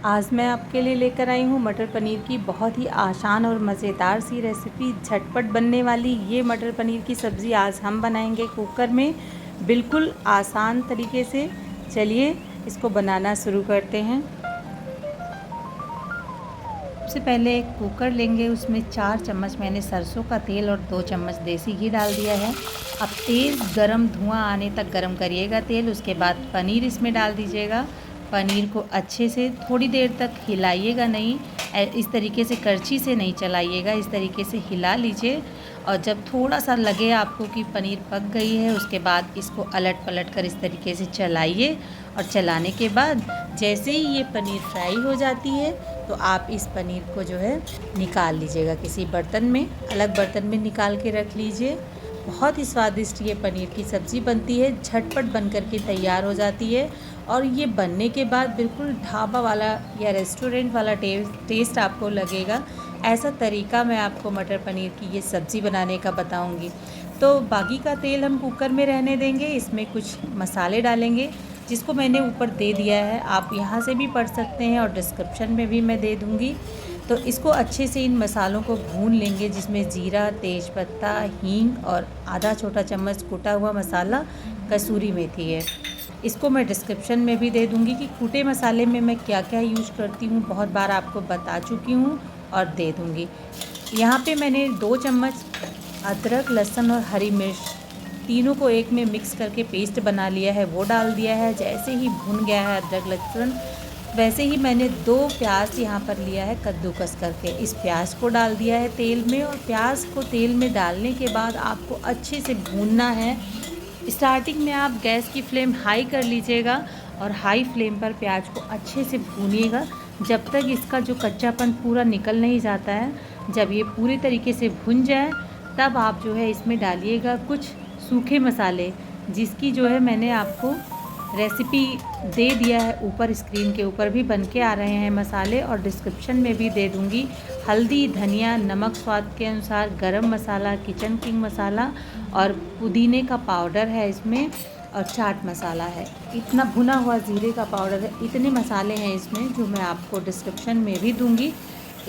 आज मैं आपके लिए लेकर आई हूँ मटर पनीर की बहुत ही आसान और मज़ेदार सी रेसिपी। झटपट बनने वाली ये मटर पनीर की सब्ज़ी आज हम बनाएंगे कुकर में, बिल्कुल आसान तरीके से। चलिए इसको बनाना शुरू करते हैं। सबसे पहले एक कुकर लेंगे, उसमें 4 चम्मच मैंने सरसों का तेल और 2 चम्मच देसी घी डाल दिया है। अब तेज़ गरम धुआं आने तक गरम करिएगा तेल। उसके बाद पनीर इसमें डाल दीजिएगा। पनीर को अच्छे से थोड़ी देर तक हिलाइएगा नहीं, इस तरीके से करछी से नहीं चलाइएगा, इस तरीके से हिला लीजिए। और जब थोड़ा सा लगे आपको कि पनीर पक गई है, उसके बाद इसको अलट पलट कर इस तरीके से चलाइए। और चलाने के बाद जैसे ही ये पनीर फ्राई हो जाती है तो आप इस पनीर को जो है निकाल लीजिएगा किसी बर्तन में, अलग बर्तन में निकाल के रख लीजिए। बहुत ही स्वादिष्ट ये पनीर की सब्ज़ी बनती है, झटपट बन कर के तैयार हो जाती है। और ये बनने के बाद बिल्कुल ढाबा वाला या रेस्टोरेंट वाला टेस्ट आपको लगेगा। ऐसा तरीका मैं आपको मटर पनीर की ये सब्ज़ी बनाने का बताऊंगी। तो बाकी का तेल हम कुकर में रहने देंगे, इसमें कुछ मसाले डालेंगे जिसको मैंने ऊपर दे दिया है, आप यहाँ से भी पढ़ सकते हैं और डिस्क्रिप्शन में भी मैं दे दूँगी। तो इसको अच्छे से इन मसालों को भून लेंगे, जिसमें जीरा, तेज़पत्ता, हींग और आधा छोटा चम्मच कुटा हुआ मसाला कसूरी मेथी है। इसको मैं डिस्क्रिप्शन में भी दे दूँगी कि कूटे मसाले में मैं क्या क्या यूज करती हूँ, बहुत बार आपको बता चुकी हूँ और दे दूँगी। यहाँ पे मैंने 2 चम्मच अदरक, लहसुन और हरी मिर्च तीनों को एक में मिक्स करके पेस्ट बना लिया है, वो डाल दिया है। जैसे ही भुन गया है अदरक लहसुन, वैसे ही मैंने 2 प्याज यहाँ पर लिया है कद्दूकस करके, इस प्याज को डाल दिया है तेल में। और प्याज को तेल में डालने के बाद आपको अच्छे से भूनना है। स्टार्टिंग में आप गैस की फ्लेम हाई कर लीजिएगा और हाई फ्लेम पर प्याज को अच्छे से भूनिएगा जब तक इसका जो कच्चापन पूरा निकल नहीं जाता है। जब ये पूरी तरीके से भुन जाए तब आप जो है इसमें डालिएगा कुछ सूखे मसाले, जिसकी जो है मैंने आपको रेसिपी दे दिया है, ऊपर स्क्रीन के ऊपर भी बन के आ रहे हैं मसाले और डिस्क्रिप्शन में भी दे दूंगी। हल्दी, धनिया, नमक स्वाद के अनुसार, गरम मसाला, किचन किंग मसाला और पुदीने का पाउडर है इसमें, और चाट मसाला है, इतना भुना हुआ जीरे का पाउडर है। इतने मसाले हैं इसमें जो मैं आपको डिस्क्रिप्शन में भी दूंगी।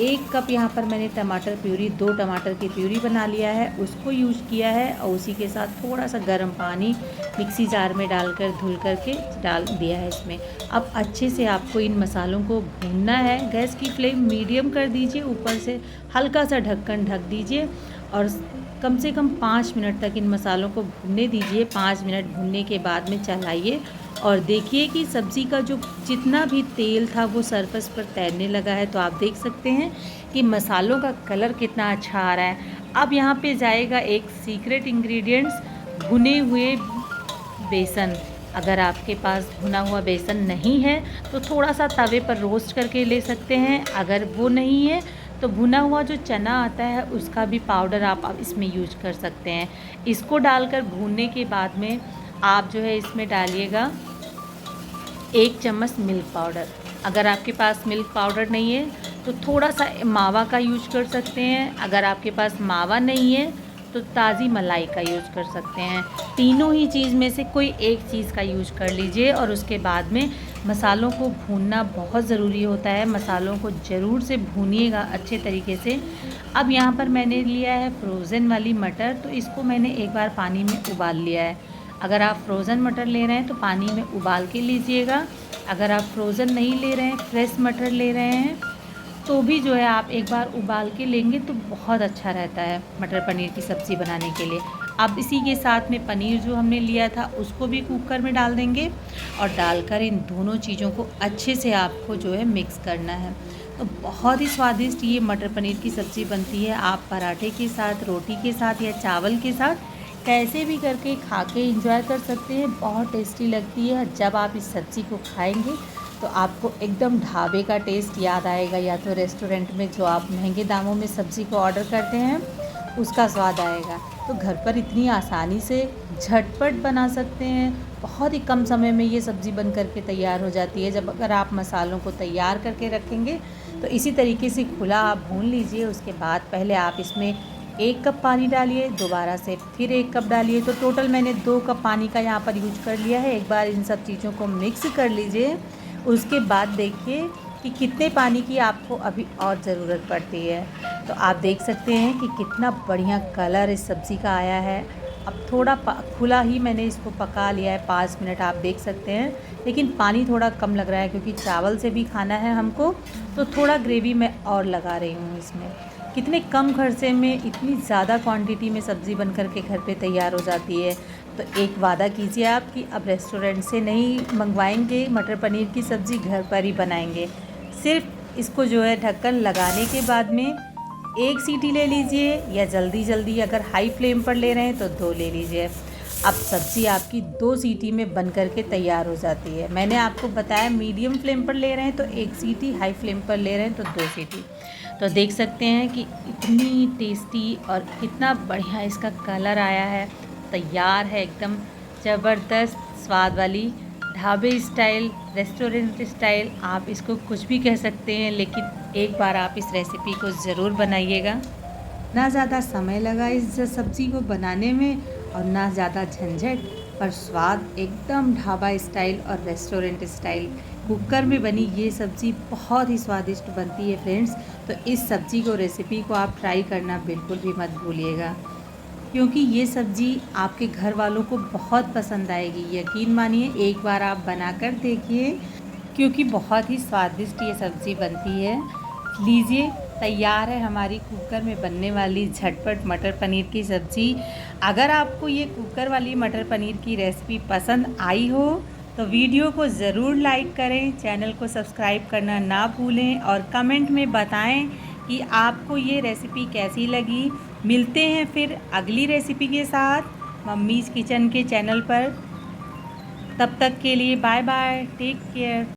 1 कप यहाँ पर मैंने टमाटर प्यूरी, 2 टमाटर की प्यूरी बना लिया है, उसको यूज़ किया है। और उसी के साथ थोड़ा सा गर्म पानी मिक्सी जार में डालकर धुल करके डाल दिया है इसमें। अब अच्छे से आपको इन मसालों को भूनना है। गैस की फ्लेम मीडियम कर दीजिए, ऊपर से हल्का सा ढक्कन ढक दीजिए और कम से कम 5 मिनट तक इन मसालों को भूनने दीजिए। 5 मिनट भूनने के बाद में चलाइए और देखिए कि सब्ज़ी का जो जितना भी तेल था वो सरफेस पर तैरने लगा है। तो आप देख सकते हैं कि मसालों का कलर कितना अच्छा आ रहा है। अब यहाँ पे जाएगा एक सीक्रेट इंग्रेडिएंट्स, भुने हुए बेसन। अगर आपके पास भुना हुआ बेसन नहीं है तो थोड़ा सा तवे पर रोस्ट करके ले सकते हैं। अगर वो नहीं है तो भुना हुआ जो चना आता है उसका भी पाउडर आप इसमें यूज कर सकते हैं। इसको डालकर भूनने के बाद में आप जो है इसमें डालिएगा 1 चम्मच मिल्क पाउडर। अगर आपके पास मिल्क पाउडर नहीं है तो थोड़ा सा मावा का यूज कर सकते हैं। अगर आपके पास मावा नहीं है तो ताज़ी मलाई का यूज़ कर सकते हैं। तीनों ही चीज़ में से कोई एक चीज़ का यूज कर लीजिए। और उसके बाद में मसालों को भूनना बहुत ज़रूरी होता है, मसालों को ज़रूर से भूनिएगा अच्छे तरीके से। अब यहाँ पर मैंने लिया है फ्रोज़न वाली मटर, तो इसको मैंने एक बार पानी में उबाल लिया है। अगर आप फ्रोज़न मटर ले रहे हैं तो पानी में उबाल के लीजिएगा। अगर आप फ्रोज़न नहीं ले रहे हैं, फ्रेश मटर ले रहे हैं, तो भी जो है आप एक बार उबाल के लेंगे तो बहुत अच्छा रहता है मटर पनीर की सब्ज़ी बनाने के लिए। अब इसी के साथ में पनीर जो हमने लिया था उसको भी कुकर में डाल देंगे और डालकर इन दोनों चीज़ों को अच्छे से आपको जो है मिक्स करना है। तो बहुत ही स्वादिष्ट ये मटर पनीर की सब्ज़ी बनती है। आप पराठे के साथ, रोटी के साथ या चावल के साथ कैसे भी करके खा के इंजॉय कर सकते हैं, बहुत टेस्टी लगती है। जब आप इस सब्ज़ी को खाएंगे तो आपको एकदम ढाबे का टेस्ट याद आएगा, या तो रेस्टोरेंट में जो आप महंगे दामों में सब्ज़ी को ऑर्डर करते हैं उसका स्वाद आएगा। तो घर पर इतनी आसानी से झटपट बना सकते हैं, बहुत ही कम समय में ये सब्ज़ी बन करके तैयार हो जाती है। जब अगर आप मसालों को तैयार करके रखेंगे तो इसी तरीके से खुला आप भून लीजिए। उसके बाद पहले आप इसमें 1 कप पानी डालिए, दोबारा से फिर 1 कप डालिए, तो टोटल मैंने 2 कप पानी का यहाँ पर यूज कर लिया है। एक बार इन सब चीज़ों को मिक्स कर लीजिए। उसके बाद देखिए कि कितने पानी की आपको अभी और ज़रूरत पड़ती है। तो आप देख सकते हैं कि कितना बढ़िया कलर इस सब्ज़ी का आया है। अब थोड़ा खुला ही मैंने इसको पका लिया है 5 मिनट, आप देख सकते हैं। लेकिन पानी थोड़ा कम लग रहा है क्योंकि चावल से भी खाना है हमको, तो थोड़ा ग्रेवी मैं और लगा रही हूँ इसमें। कितने कम खर्चे में इतनी ज़्यादा क्वांटिटी में सब्ज़ी बन कर के घर पे तैयार हो जाती है। तो एक वादा कीजिए आप कि अब रेस्टोरेंट से नहीं मंगवाएंगे मटर पनीर की सब्ज़ी, घर पर ही बनाएंगे। सिर्फ इसको जो है ढक्कन लगाने के बाद में 1 सीटी ले लीजिए, या जल्दी अगर हाई फ्लेम पर ले रहे हैं तो 2 ले लीजिए। अब सब्ज़ी आपकी 2 सीटी में बन कर के तैयार हो जाती है। मैंने आपको बताया मीडियम फ्लेम पर ले रहे हैं तो 1 सीटी, हाई फ्लेम पर ले रहे हैं तो 2 सीटी। तो देख सकते हैं कि इतनी टेस्टी और कितना बढ़िया इसका कलर आया है। तैयार है एकदम ज़बरदस्त स्वाद वाली ढाबे स्टाइल, रेस्टोरेंट स्टाइल, आप इसको कुछ भी कह सकते हैं, लेकिन एक बार आप इस रेसिपी को ज़रूर बनाइएगा। ना ज़्यादा समय लगा इस सब्ज़ी को बनाने में और ना ज़्यादा झंझट, पर स्वाद एकदम ढाबा स्टाइल और रेस्टोरेंट स्टाइल। कुकर में बनी ये सब्ज़ी बहुत ही स्वादिष्ट बनती है फ्रेंड्स। तो इस सब्ज़ी को, रेसिपी को आप ट्राई करना बिल्कुल भी मत भूलिएगा, क्योंकि ये सब्ज़ी आपके घर वालों को बहुत पसंद आएगी। यकीन मानिए, एक बार आप बनाकर देखिए, क्योंकि बहुत ही स्वादिष्ट ये सब्ज़ी बनती है। लीजिए, तैयार है हमारी कुकर में बनने वाली झटपट मटर पनीर की सब्ज़ी। अगर आपको ये कुकर वाली मटर पनीर की रेसिपी पसंद आई हो तो वीडियो को ज़रूर लाइक करें, चैनल को सब्सक्राइब करना ना भूलें और कमेंट में बताएं कि आपको ये रेसिपी कैसी लगी। मिलते हैं फिर अगली रेसिपी के साथ मम्मीज़ किचन के चैनल पर। तब तक के लिए बाय बाय, टेक केयर।